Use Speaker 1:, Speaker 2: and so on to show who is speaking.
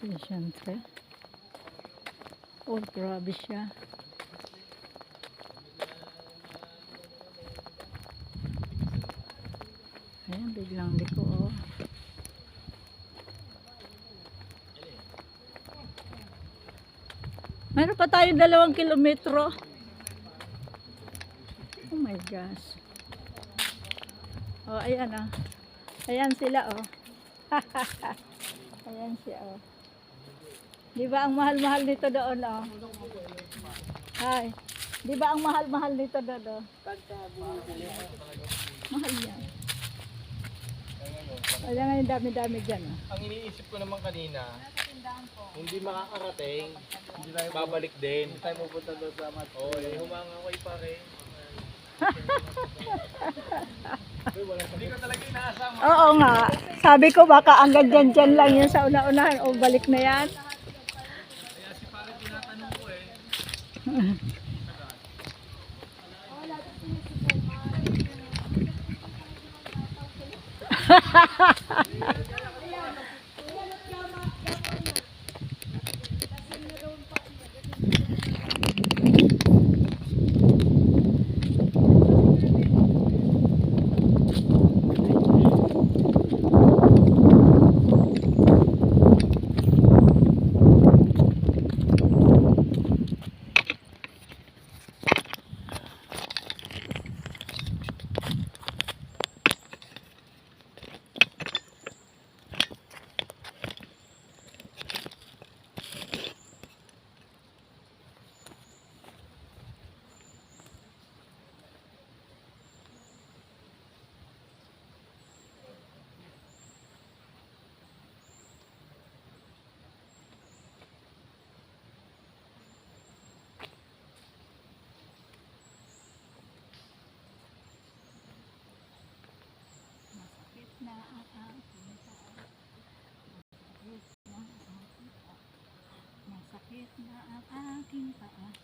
Speaker 1: Siyempre. Oh, grabe siya. Ayan, biglang liko, oh. Meron pa tayo 2 kilometro. Oh my gosh. Oh, ayan, oh. Ayan sila, oh. Ayan siya, oh. Di ba ang mahal-mahal nito doon, oh? Hi. Di ba ang mahal-mahal nito doon, oh? Mahal yan. Ayan nga yung dami-dami dyan, oh.
Speaker 2: Ang iniisip ko naman kanina, hindi makakarating, hindi tayo babalik din. Hindi tayo pupunta doon sa mat. Oo, humanga ko pare. Hindi ko talaga inaasama.
Speaker 1: Oo nga. Sabi ko baka hanggang dyan lang yun sa una-unahan. O balik na yan.
Speaker 2: Kaya si pare tinatanong ko eh.
Speaker 1: Masakit na ang aking paa.